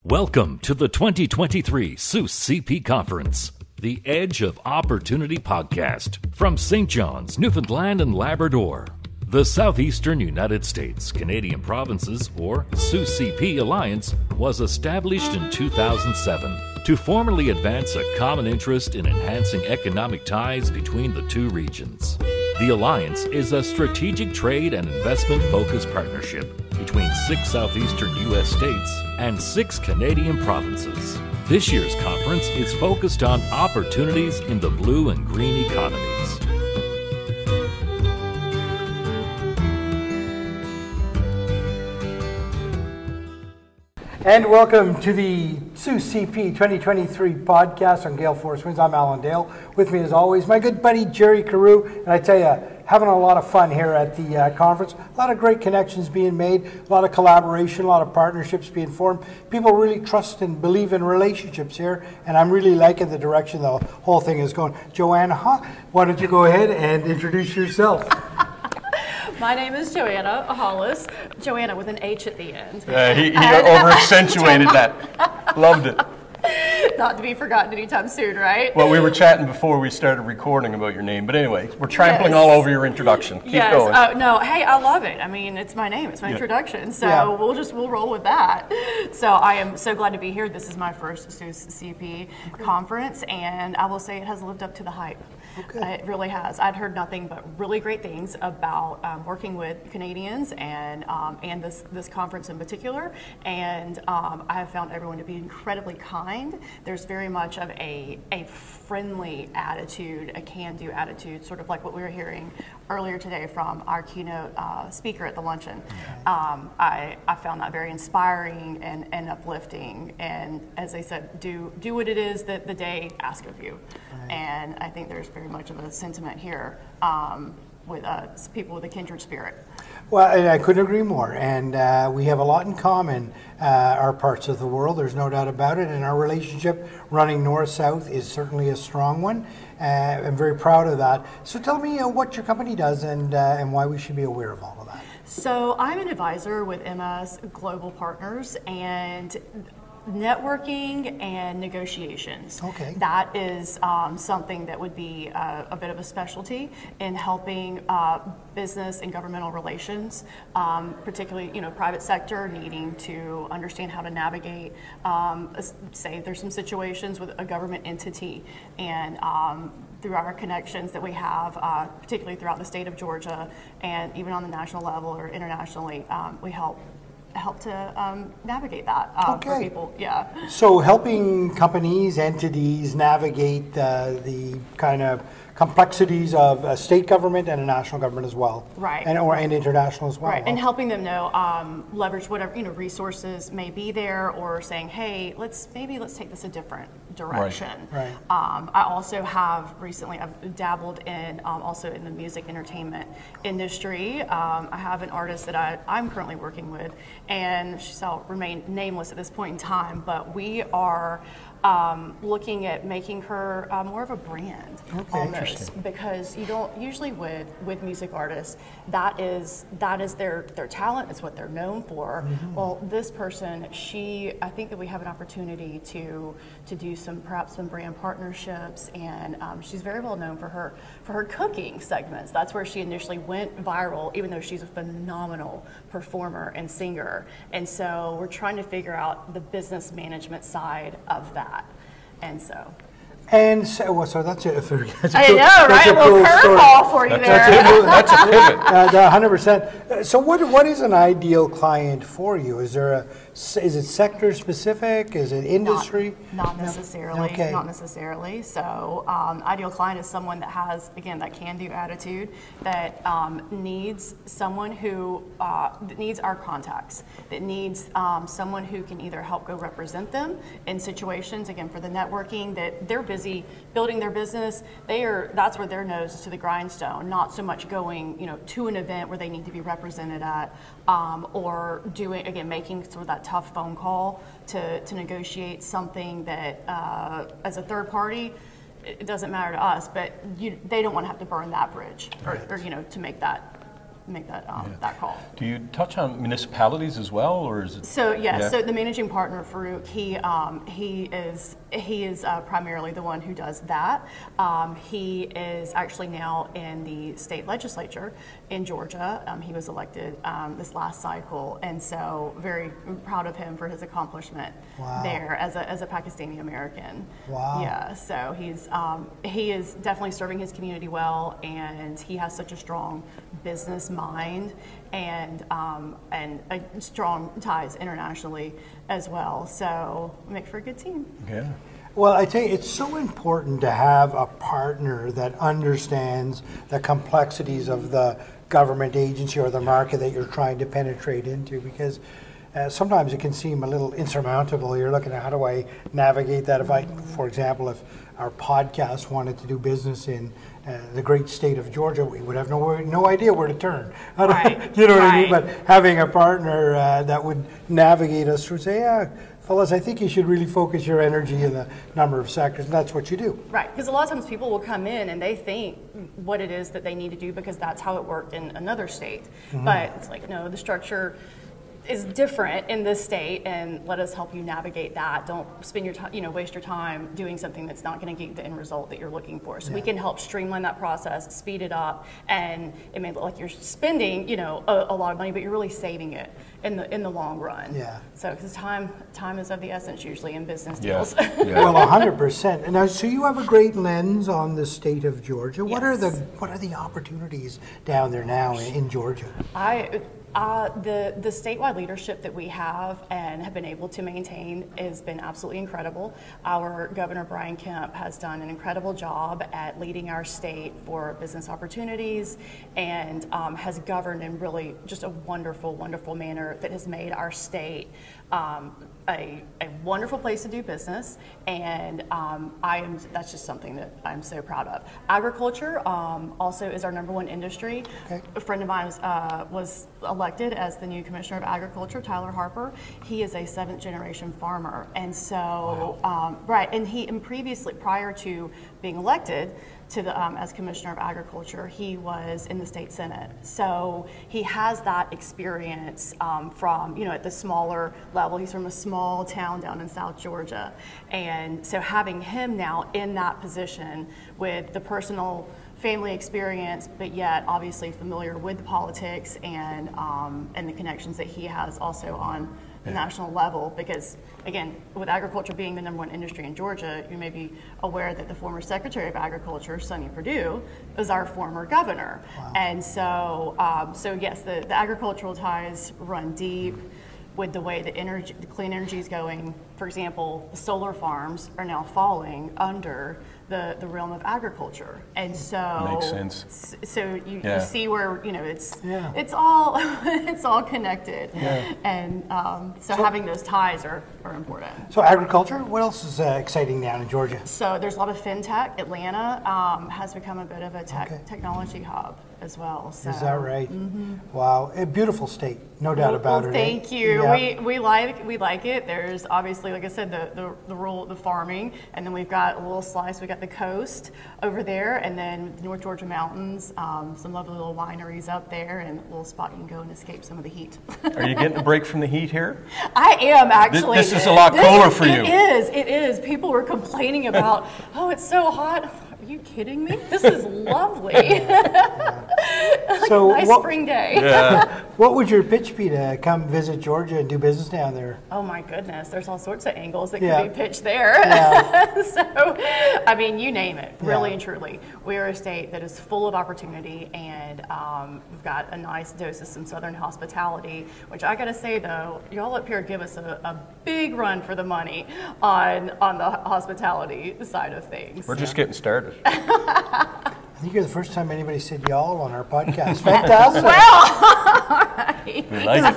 Welcome to the 2023 SUS CP Conference, the Edge of Opportunity podcast from St. John's, Newfoundland and Labrador. The Southeastern United States Canadian Provinces, or SUS CP Alliance, was established in 2007 to formally advance a common interest in enhancing economic ties between the two regions. The Alliance is a strategic trade and investment-focused partnership between 6 southeastern U.S. states and 6 Canadian provinces. This year's conference is focused on opportunities in the blue and green economies. And welcome to the SUS CP 2023 podcast on Gale Force Winds. I'm Alan Dale. With me as always, my good buddy Jerry Carew. And I tell you, having a lot of fun here at the conference. A lot of great connections being made, a lot of collaboration, a lot of partnerships being formed. People really trust and believe in relationships here, and I'm really liking the direction the whole thing is going. Joannah, why don't you go ahead and introduce yourself? My name is Joannah Hollis. Joanna with an H at the end. He over-accentuated that. Loved it. Not to be forgotten anytime soon, right? Well, we were chatting before we started recording about your name, but anyway, we're trampling all over your introduction. Keep going. No, hey, I love it. I mean, it's my name, it's my introduction, so we'll roll with that. So I am so glad to be here. This is my first SUS CP conference, and I will say it has lived up to the hype. Okay. It really has. I'd heard nothing but really great things about working with Canadians and this conference in particular. And I have found everyone to be incredibly kind. There's very much of a friendly attitude, a can-do attitude, sort of like what we were hearing earlier today from our keynote speaker at the luncheon. I found that very inspiring and uplifting. And as they said, do what it is that the day asks of you. Right. And I think there's very much of a sentiment here with people with a kindred spirit. Well, and I couldn't agree more. And we have a lot in common, our parts of the world. There's no doubt about it. And our relationship running north-south is certainly a strong one. I'm very proud of that. So tell me what your company does and why we should be aware of all of that. So I'm an advisor with MS Global Partners, and networking and negotiations. Okay. That is something that would be a bit of a specialty in helping business and governmental relations, particularly private sector needing to understand how to navigate, say there's some situations with a government entity, and through our connections that we have, particularly throughout the state of Georgia and even on the national level or internationally, we help to navigate that for people. Yeah. So helping companies, entities navigate the kind of complexities of a state government and a national government as well, right? And international as well, right? And helping them know leverage whatever resources may be there, or saying, hey, let's take this a different direction. Right. I also have recently I've dabbled in also in the music entertainment industry. I have an artist that I'm currently working with, and she'll remain nameless at this point in time, but we are looking at making her more of a brand, almost, because you don't usually with music artists, that is their talent, it's what they're known for. Mm-hmm. Well, this person, I think that we have an opportunity to do perhaps some brand partnerships, and she's very well known for her cooking segments. That's where she initially went viral, even though she's a phenomenal performer and singer. And so we're trying to figure out the business management side of that. And so that's it. I know, right? A little curveball for you there. That's a pivot. 100%. So what is an ideal client for you? Is it sector specific? Is it industry? Not necessarily. Okay. Not necessarily. So ideal client is someone that has, again, that can-do attitude, that needs someone who that needs our contacts, that needs someone who can either help go represent them in situations, again, for the networking, that they're busy building their business. That's where their nose is to the grindstone, not so much going to an event where they need to be represented at, or making sort of that tough phone call to negotiate something that as a third party, it doesn't matter to us, but they don't want to have to burn that bridge or to make that make that that call. Do you touch on municipalities as well, or is it? So yeah. So the managing partner, Farouk, he is primarily the one who does that. He is actually now in the state legislature in Georgia. He was elected this last cycle, and so very proud of him for his accomplishment there as a Pakistani American. Wow. Yeah. So he is definitely serving his community well, and he has such a strong business mind and strong ties internationally as well. So make for a good team. Yeah. Well, I tell you, it's so important to have a partner that understands the complexities of the government agency or the market that you're trying to penetrate into, because sometimes it can seem a little insurmountable. You're looking at how do I navigate that. For example, if our podcast wanted to do business in the great state of Georgia, we would have no idea where to turn. Right. You know what I mean? But having a partner that would navigate us through, say, yeah, fellas, I think you should really focus your energy in a number of sectors, and that's what you do. Right, because a lot of times people will come in and they think what it is that they need to do because that's how it worked in another state. But it's like, no, the structure is different in this state, and let us help you navigate that. Don't spend your time, waste your time doing something that's not going to get you the end result that you're looking for. So we can help streamline that process, speed it up, and it may look like you're spending, a lot of money, but you're really saving it in the long run. Yeah. So because time is of the essence usually in business deals. Well, 100%. And now, so you have a great lens on the state of Georgia. What are the opportunities down there now in Georgia? The statewide leadership that we have and have been able to maintain has been absolutely incredible. Our Governor Brian Kemp has done an incredible job at leading our state for business opportunities and has governed in really just a wonderful, wonderful manner that has made our state a wonderful place to do business, and that's just something that I'm so proud of. Agriculture also is our #1 industry. Okay. A friend of mine was elected as the new Commissioner of Agriculture, Tyler Harper. He is a 7th generation farmer, and so and previously, prior to being elected to the as Commissioner of Agriculture, he was in the state Senate. So he has that experience from, at the smaller level. He's from a small town down in South Georgia. And so having him now in that position with the personal family experience, but yet obviously familiar with politics and the connections that he has also on the national level, because again, with agriculture being the #1 industry in Georgia, you may be aware that the former Secretary of Agriculture, Sonny Perdue, is our former governor. Wow. And so, yes, the agricultural ties run deep with the way the clean energy is going. For example, the solar farms are now falling under the realm of agriculture, and so makes sense. So you see where it's all connected, and so having those ties are important. So agriculture, what else is exciting down in Georgia? So there's a lot of fintech. Atlanta has become a bit of a technology hub as well. So. Is that right? Mm-hmm. Wow, a beautiful state, no doubt about it. Thank you. Yeah. We like it. There's obviously, like I said, the farming, and then we've got a little slice. We got the coast over there, and then the North Georgia mountains. Some lovely little wineries up there, and a little spot you can go and escape some of the heat. Are you getting a break from the heat here? I am actually. This is a lot cooler for you. It is. People were complaining about, oh, it's so hot. Are you kidding me? This is lovely. So nice spring day. Yeah. What would your pitch be to come visit Georgia and do business down there? Oh my goodness, there's all sorts of angles that can be pitched there. Yeah. So, I mean, you name it, really and truly. We are a state that is full of opportunity, and we've got a nice dose of some Southern hospitality, which I gotta say though, y'all up here give us a big run for the money on the hospitality side of things. We're just getting started. I think you're the first time anybody said y'all on our podcast. Fantastic. Well, we like it.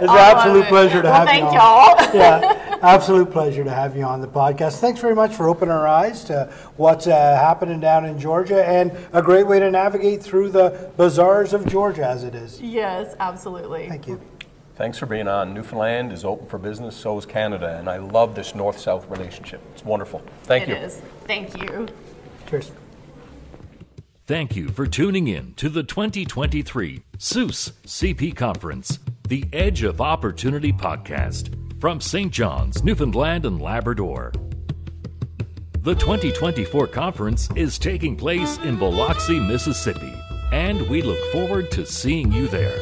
It's an absolute pleasure to have you on. Thank y'all. Yeah, absolute pleasure to have you on the podcast. Thanks very much for opening our eyes to what's happening down in Georgia, and a great way to navigate through the bazaars of Georgia as it is. Yes, absolutely. Thank you. Thanks for being on. Newfoundland is open for business, so is Canada, and I love this north-south relationship. It's wonderful. Thank you. It is. Thank you. Cheers. Thank you for tuning in to the 2023 SUSE CP Conference, the Edge of Opportunity podcast from St. John's, Newfoundland and Labrador. The 2024 conference is taking place in Biloxi, Mississippi, and we look forward to seeing you there.